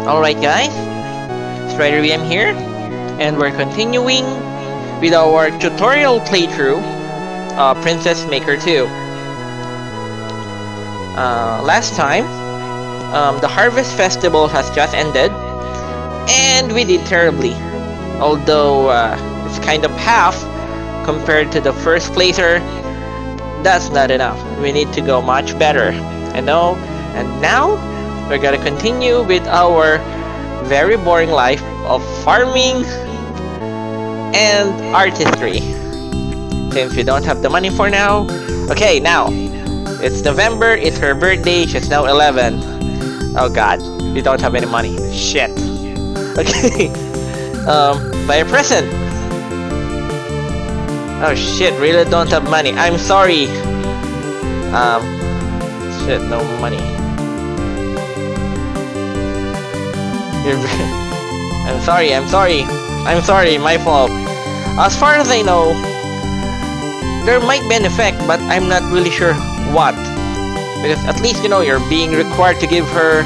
Alright guys, Strider VM here, and we're continuing with our tutorial playthrough, Princess Maker 2. Last time, the Harvest Festival has just ended, and we did terribly. Although it's kind of half compared to the first placer, that's not enough. We need to go much better. I know, and now we're gonna continue with our very boring life of farming and artistry. Since we don't have the money for now. Okay, now it's November, it's her birthday, she's now 11. Oh god, we don't have any money. Shit. Okay. Buy a present. Oh shit, really don't have money. I'm sorry. Shit, no money. I'm sorry, my fault. As far as I know, there might be an effect, but I'm not really sure what. Because at least, you know, you're being required to give her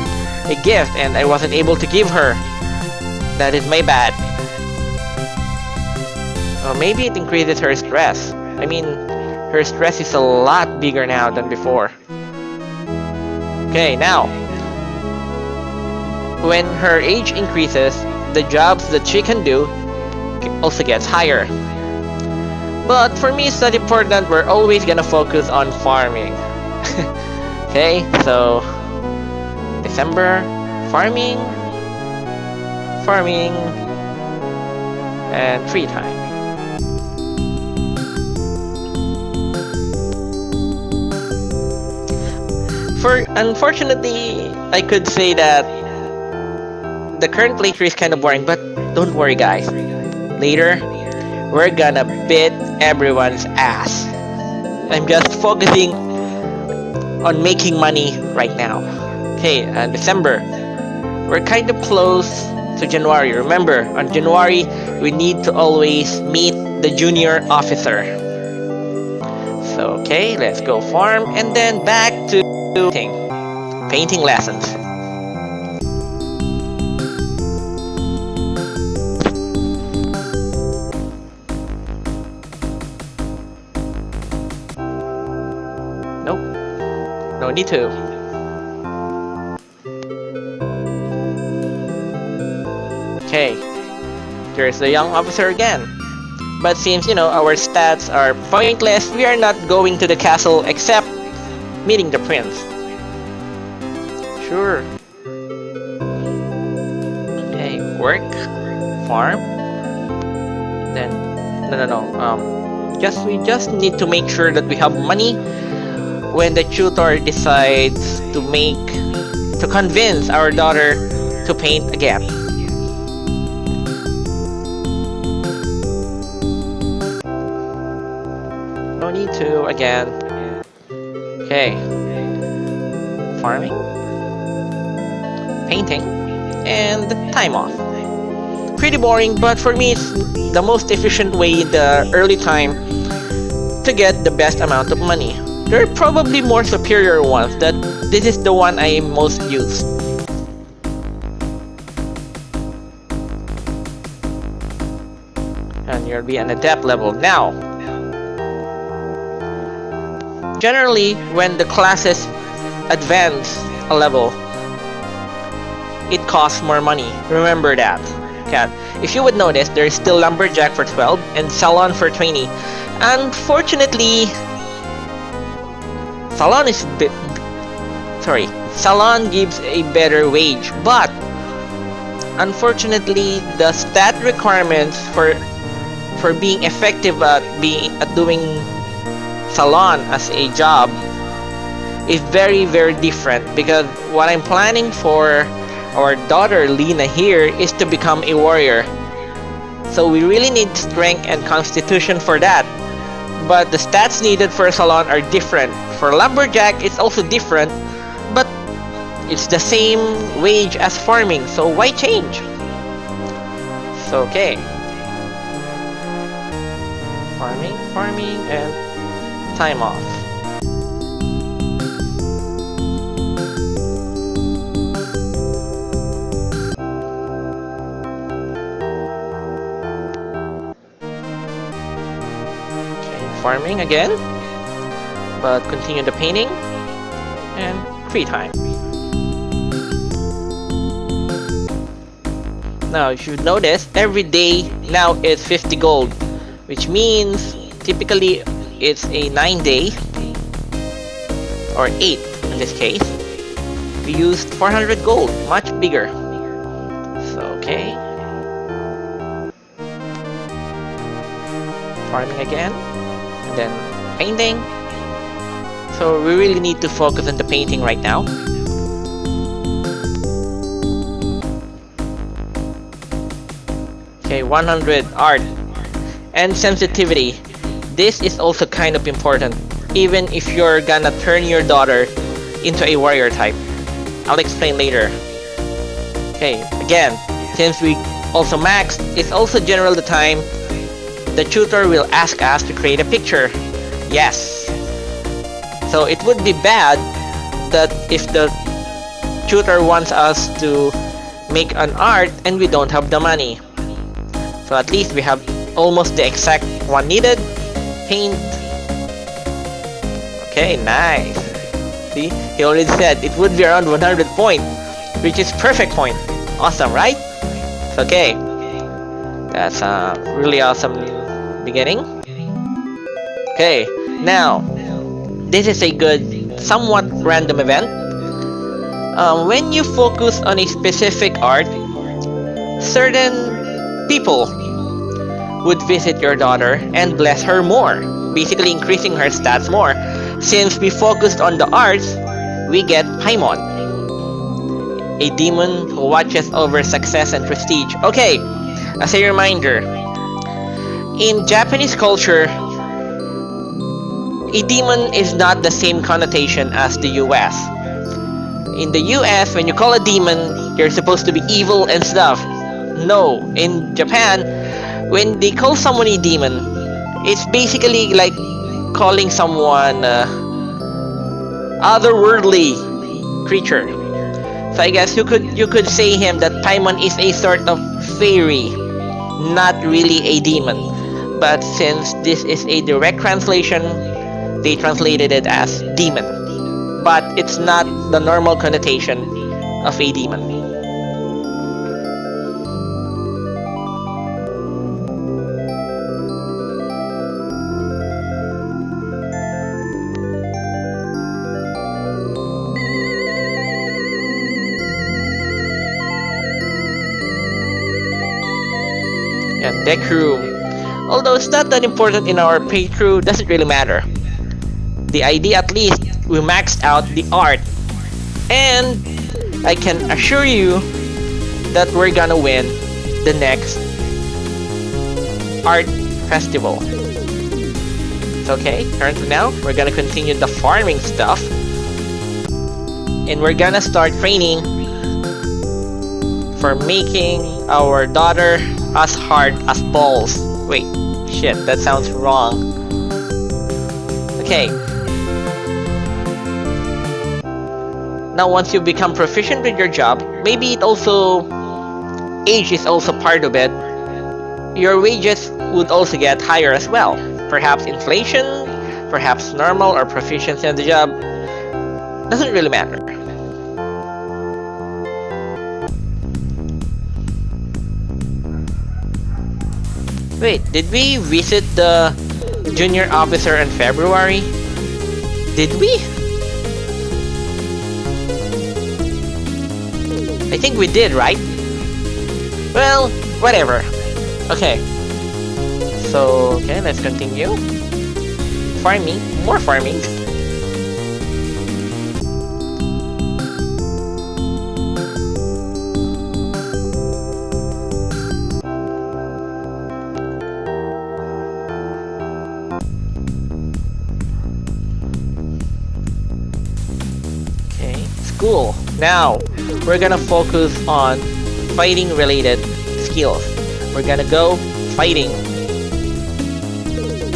a gift, and I wasn't able to give her. That is my bad. Or maybe it increases her stress. I mean, her stress is a lot bigger now than before. Okay, now, when her age increases, the jobs that she can do also gets higher. But for me, it's not important. We're always gonna focus on farming. Okay, so December, farming, and free time. Unfortunately, I could say that the current playthrough is kind of boring, but don't worry guys. Later, we're gonna beat everyone's ass. I'm just focusing on making money right now. Okay, December. We're kind of close to January. Remember, on January, we need to always meet the junior officer. So, okay, let's go farm and then back to painting lessons. Nope, no need to. Okay, there's the young officer again. But since, you know, our stats are pointless, we are not going to the castle except meeting the prince. Sure. Okay, work, farm, then we just need to make sure that we have money when the tutor decides to convince our daughter to paint again. No need to again. Okay, farming, painting, and time off. Pretty boring, but for me it's the most efficient way in the early time to get the best amount of money. There are probably more superior ones, that this is the one I most use. And you'll be an adept level now. Generally, when the classes advance a level, it costs more money. Remember that. Cat. If you would notice, there is still Lumberjack for 12 and Salon for 20. Unfortunately, Salon gives a better wage, but unfortunately, the stat requirements for being effective at doing Salon as a job is very, very different, because what I'm planning for our daughter Lena here is to become a warrior. So we really need strength and constitution for that. But the stats needed for Salon are different. For Lumberjack, it's also different, but it's the same wage as farming, so why change? So okay. Farming, and time off. farming again, but continue the painting and free time. Now you should notice every day now is 50 gold, which means typically it's a 9-day or 8 in this case. We used 400 gold, much bigger. So okay, farming again and then painting. So we really need to focus on the painting right now. Okay, 100 art and sensitivity. This is also kind of important, even if you're gonna turn your daughter into a warrior type. I'll explain later. Okay, again, since we also maxed, it's also general the time the tutor will ask us to create a picture. Yes. So it would be bad that if the tutor wants us to make an art and we don't have the money. So at least we have almost the exact one needed. Paint. Okay, nice. See, he already said it would be around 100 points, which is perfect point. Awesome, right? Okay, that's a really awesome beginning. Okay, now this is a good, somewhat random event. When you focus on a specific art, certain people would visit your daughter and bless her more, basically increasing her stats more. Since we focused on the arts, we get Paimon, a demon who watches over success and prestige. Okay, as a reminder, in Japanese culture, a demon is not the same connotation as the US. In the US, when you call a demon, you're supposed to be evil and stuff. No, in Japan, when they call someone a demon, it's basically like calling someone otherworldly creature. So I guess you could say him that Paimon is a sort of fairy, not really a demon. But since this is a direct translation, they translated it as demon. But it's not the normal connotation of a demon. Yeah, deck room. Although it's not that important in our playthrough, doesn't really matter. The idea, at least, we maxed out the art. And I can assure you that we're gonna win the next art festival. It's okay, currently now, we're gonna continue the farming stuff. And we're gonna start training for making our daughter as hard as balls. Wait, shit, that sounds wrong. Okay. Now once you become proficient with your job, maybe it also, age is also part of it, your wages would also get higher as well. Perhaps inflation, perhaps normal or proficiency on the job, doesn't really matter. Wait, did we visit the junior officer in February? Did we? I think we did, right? Well, whatever. Okay. So, okay, let's continue. Farming, more farming. School. Now, we're gonna focus on fighting related skills. We're gonna go fighting.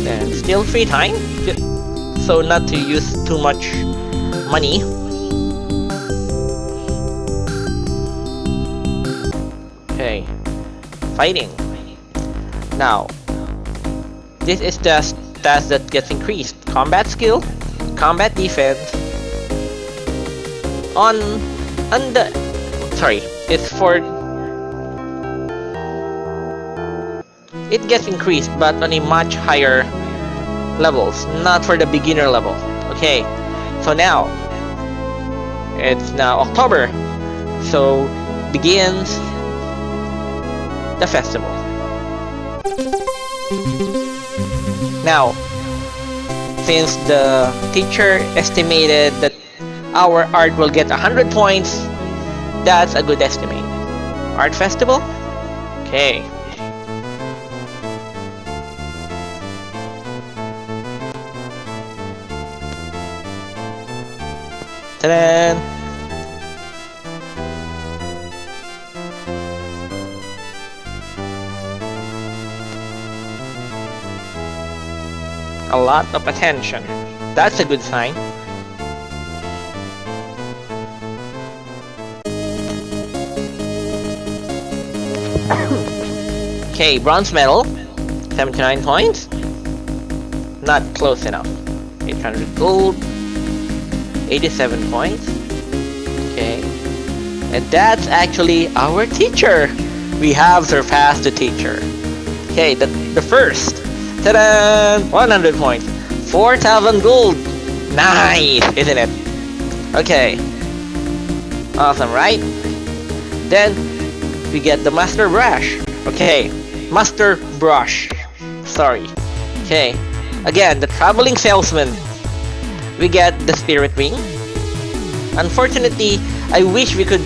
And still free time, so not to use too much money. Okay, fighting. Now, this is just stats that gets increased. Combat skill, combat defense. On the sorry, it's for it gets increased, but on a much higher levels, not for the beginner level. Okay, so now it's now October, so begins the festival. Now, since the teacher estimated that our art will get 100 points, that's a good estimate. Art festival? Okay. Ta-da! A lot of attention. That's a good sign. Okay, bronze medal, 79 points. Not close enough. 800 gold, 87 points. Okay, and that's actually our teacher. We have surpassed the teacher. Okay, the first. Ta-da! 100 points. 4,000 gold. Nice, isn't it? Okay. Awesome, right? Then we get the master brush. Okay, master brush. Sorry. Okay. Again, the traveling salesman. We get the spirit ring. Unfortunately, I wish we could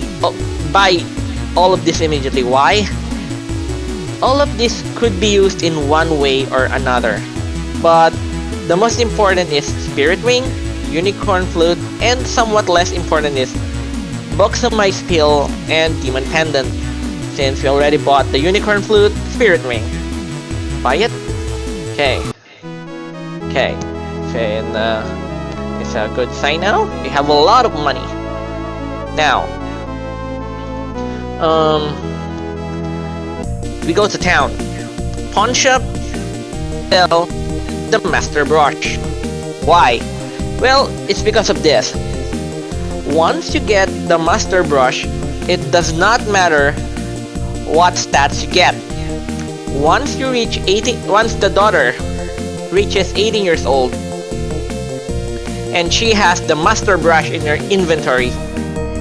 buy all of this immediately. Why? All of this could be used in one way or another, but the most important is Spirit Ring, Unicorn Flute, and somewhat less important is Buxomized Pill and Demon Pendant, since we already bought the Unicorn Flute, Spirit Ring. Buy it? Okay. Okay. And it's a good sign now. We have a lot of money. Now, we go to town. Pawn shop, sell the master brush. Why? Well, it's because of this. Once you get the master brush, it does not matter what stats you get. Once you reach 18, once the daughter reaches 18 years old, and she has the master brush in her inventory,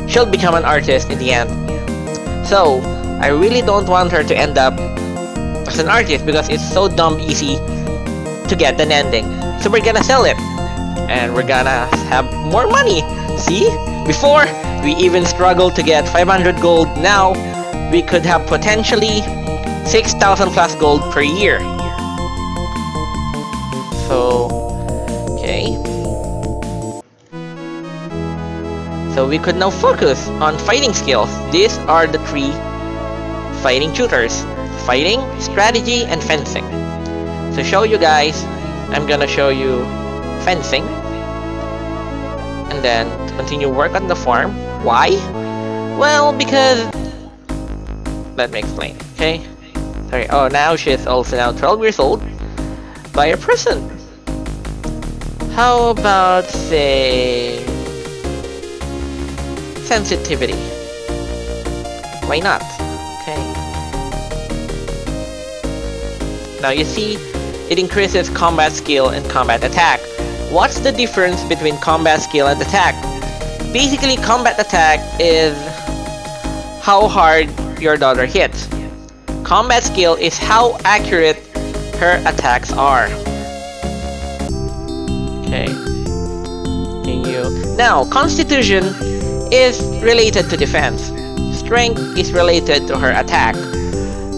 she'll become an artist in the end. So, I really don't want her to end up as an artist because it's so dumb easy to get an ending. So we're gonna sell it. And we're gonna have more money. See? Before, we even struggled to get 500 gold. Now, we could have potentially 6,000 plus gold per year. So, okay. So we could now focus on fighting skills. These are the 3 fighting tutors: fighting, strategy, and fencing. To show you guys, I'm gonna show you fencing, and then continue work on the farm. Why? Well, because let me explain. Okay. Sorry. Oh, now she's also now 12 years old. Buy a present. How about say sensitivity? Why not? Okay. Now you see, it increases combat skill and combat attack. What's the difference between combat skill and attack? Basically, combat attack is how hard your daughter hits. Combat skill is how accurate her attacks are. Okay. Continue. Now, constitution is related to defense. Strength is related to her attack.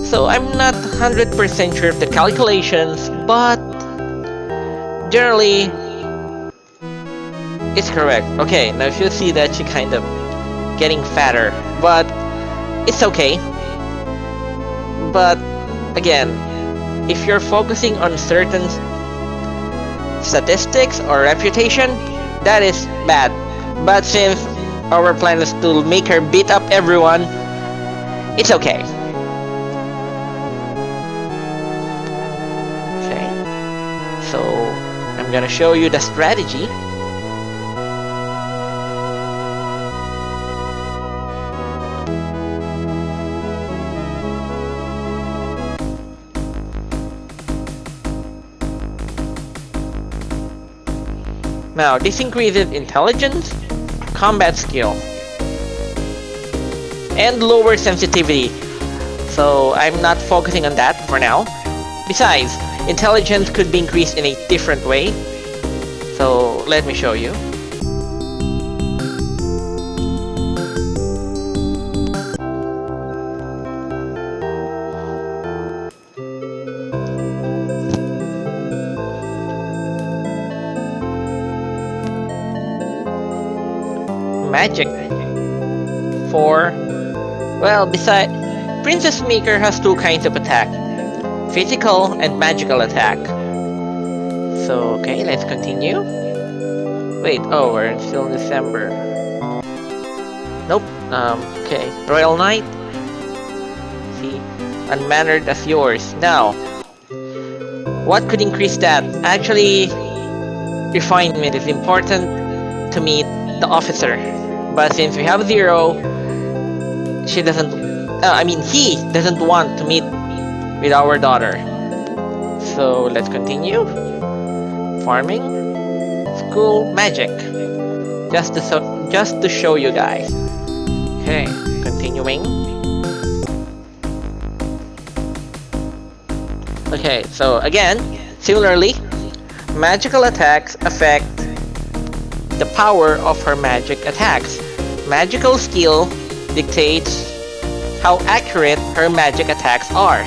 So I'm not 100% sure of the calculations, but generally it's correct. Okay, now you see that she kind of getting fatter, but it's okay. But again, if you're focusing on certain statistics or reputation, that is bad. But since our plan is to make her beat up everyone, it's okay. Okay. So I'm gonna show you the strategy. Now, this increases intelligence, combat skill, and lower sensitivity. So I'm not focusing on that for now. Besides, intelligence could be increased in a different way. So let me show you. Magic. 4. Well, besides, Princess Maker has two kinds of attack. Physical and magical attack. So, okay, let's continue. Wait, oh, we're still in December. Nope, okay. Royal Knight. See, unmannered as yours. Now, what could increase that? Actually, refinement is important to meet the officer. But since we have 0, he doesn't want to meet with our daughter. So let's continue. Farming, school, magic. Just to show you guys. Okay, continuing. Okay, so again, similarly, magical attacks affect the power of her magic attacks. Magical skill dictates how accurate her magic attacks are.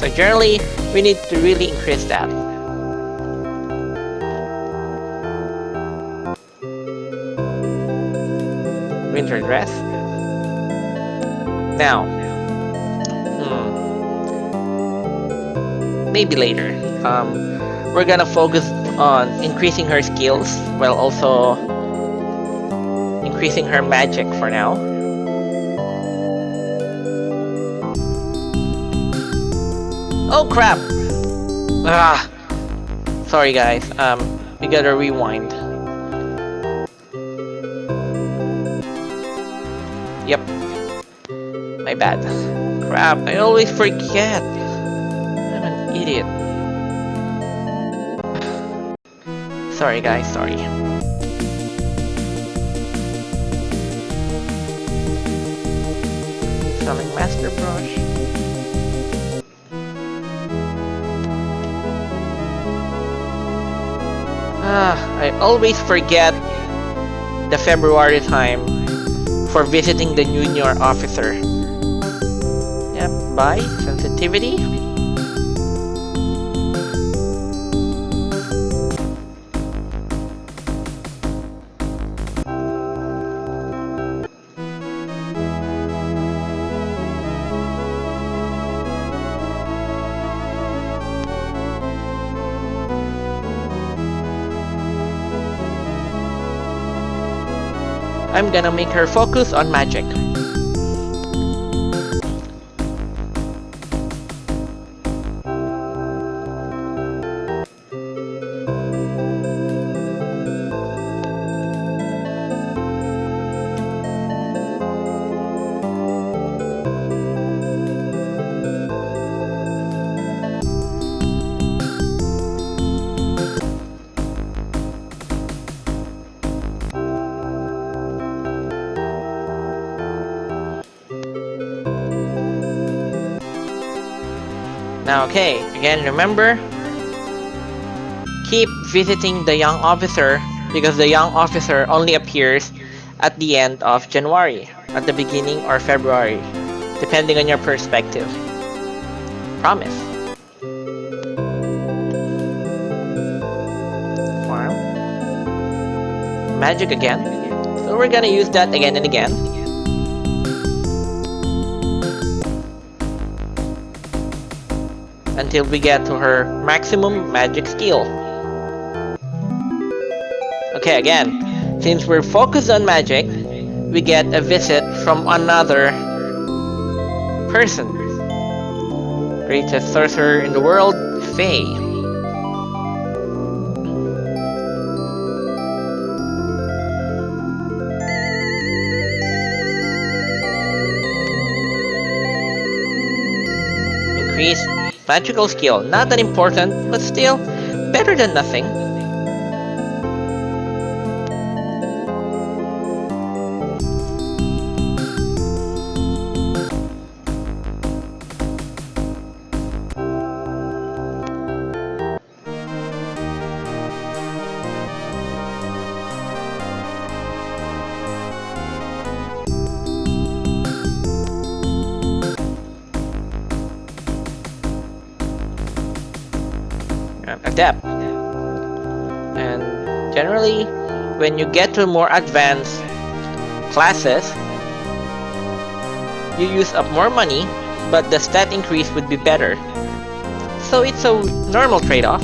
So generally, we need to really increase that. Winter dress. Now, maybe later. We're gonna focus on increasing her skills while also increasing her magic for now. Oh crap! Sorry guys, we gotta rewind. Yep. My bad. Crap, I always forget. I'm an idiot. Sorry guys, sorry. Selling Master Brush. I always forget the February time for visiting the junior officer. Yep, bye. Sensitivity. I'm gonna make her focus on magic. Now, okay, again, remember, keep visiting the young officer because the young officer only appears at the end of January, at the beginning or February, depending on your perspective. Promise. Farm. Magic again. So we're gonna use that again and again. Until we get to her maximum magic skill. Okay, again, since we're focused on magic, we get a visit from another person. Greatest sorcerer in the world, Faye. increased magical skill. Not that important, but still better than nothing. Adept. And generally, when you get to more advanced classes, you use up more money, but the stat increase would be better. So it's a normal trade-off.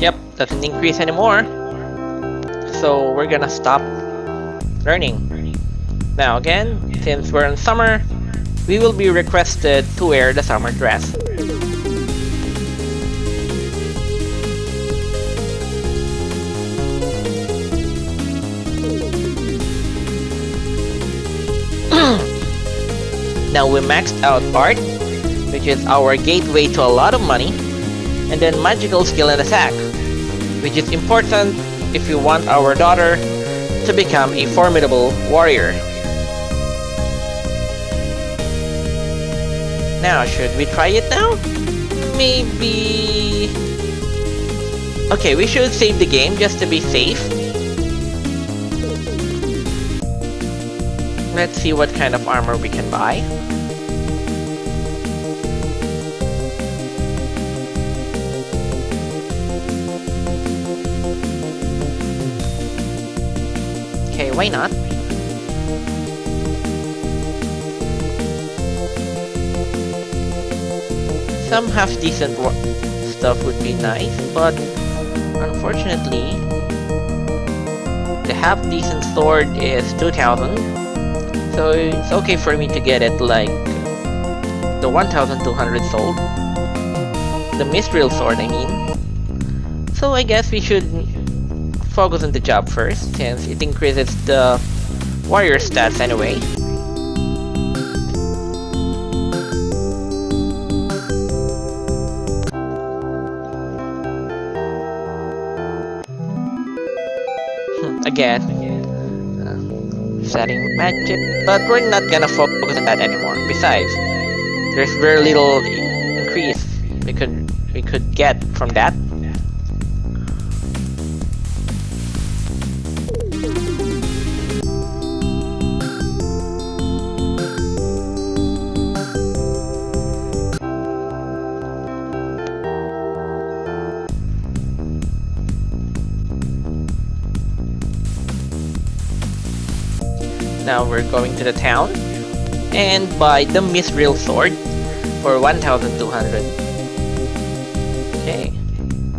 Yep, doesn't increase anymore. So we're gonna stop learning. Now again, since we're in summer, we will be requested to wear the summer dress. Now we maxed out art, which is our gateway to a lot of money, and then magical skill and attack, which is important if you want our daughter to become a formidable warrior. Now, should we try it now? Maybe... Okay, we should save the game just to be safe. Let's see what kind of armor we can buy. Okay, why not? Some half-decent stuff would be nice, but unfortunately, the half-decent sword is 2,000, so it's okay for me to get it like the 1,200 sold. The Mithril sword, I mean. So I guess we should focus on the job first, since it increases the warrior stats anyway. Again, setting magic, but we're not gonna focus on that anymore. Besides, there's very little increase we could get from that. Now we're going to the town and buy the Mithril sword for 1,200. Okay,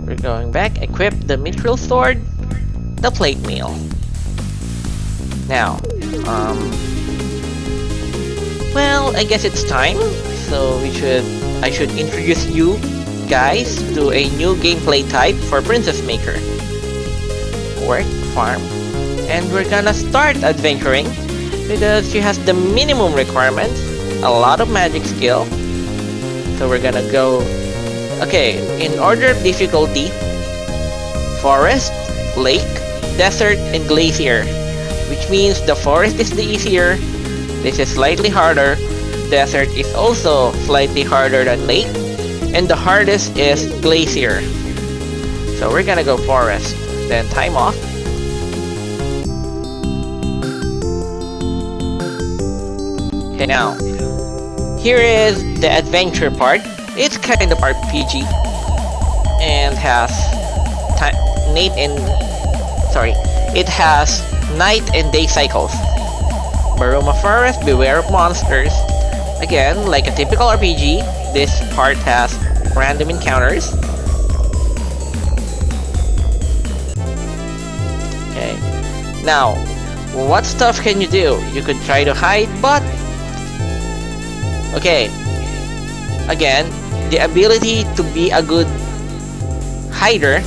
we're going back, equip the Mithril sword, the plate mail. Now, well, I guess it's time. So I should introduce you guys to a new gameplay type for Princess Maker. Work, farm, and we're gonna start adventuring because she has the minimum requirements, a lot of magic skill. So we're gonna go, okay, in order of difficulty: forest, lake, desert, and glacier, which means the forest is the easier, this is slightly harder, desert is also slightly harder than lake, and the hardest is glacier. So we're gonna go forest, then time off. Okay, now, here is the adventure part. It's kind of RPG and has it has night and day cycles. Baruma Forest, beware of monsters. Again, like a typical RPG, this part has random encounters. Now, what stuff can you do? You could try to hide, but okay, again, the ability to be a good hider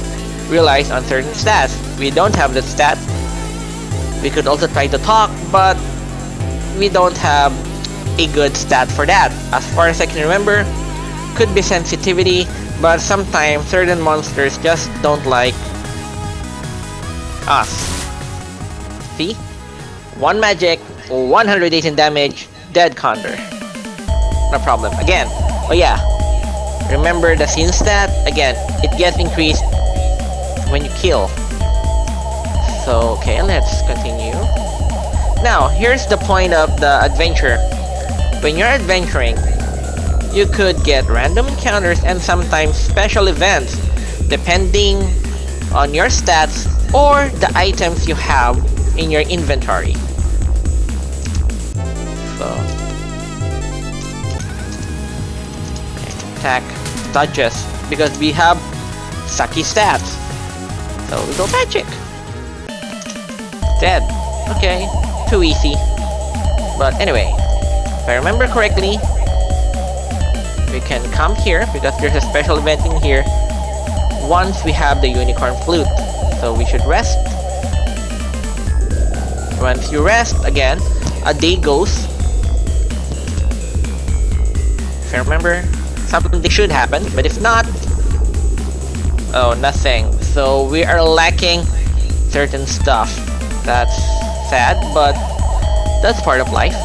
relies on certain stats. We don't have that stat. We could also try to talk, but we don't have a good stat for that. As far as I can remember, could be sensitivity, but sometimes certain monsters just don't like us. See? 1 magic, 118 damage, dead counter. No problem. Again, oh yeah, remember the scene stat? Again, it gets increased when you kill. So, okay, let's continue. Now, here's the point of the adventure. When you're adventuring, you could get random encounters and sometimes special events depending on your stats or the items you have in your inventory. So, attack, dodges, because we have sucky stats. So we go magic. Dead. Okay, too easy. But anyway, if I remember correctly, we can come here because there's a special event in here once we have the unicorn flute. So we should rest. Once you rest, again, a day goes. If I remember, something should happen, but if not, oh, nothing. So we are lacking certain stuff. That's sad, but that's part of life.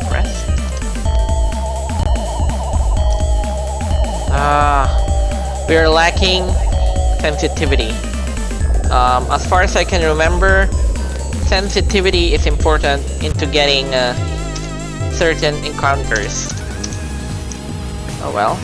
Rest. We are lacking sensitivity. As far as I can remember, sensitivity is important into getting certain encounters. Oh well.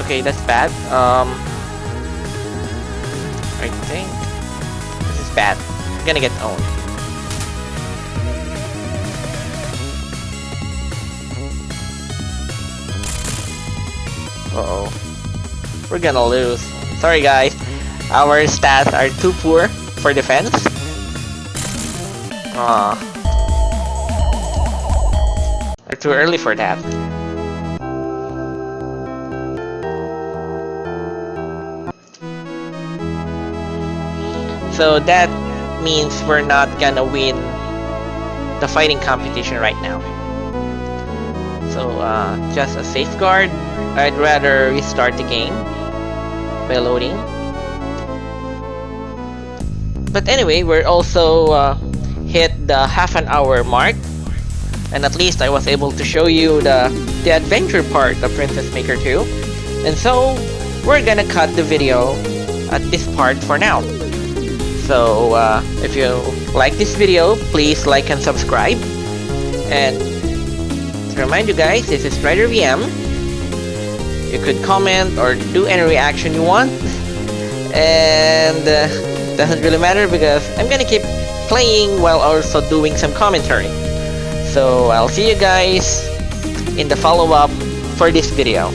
Okay, that's bad. I think this is bad. I'm gonna get owned. Uh-oh. We're gonna lose. Sorry guys. Our stats are too poor for defense. They're too early for that. So that means we're not gonna win the fighting competition right now. So just a safeguard. I'd rather restart the game by loading. But anyway, we're also hit the half an hour mark, and at least I was able to show you the adventure part of Princess Maker 2. And so we're gonna cut the video at this part for now. So if you like this video, please like and subscribe. And to remind you guys, this is Strider VM. You could comment or do any reaction you want, and doesn't really matter because I'm gonna keep playing while also doing some commentary. So I'll see you guys in the follow-up for this video.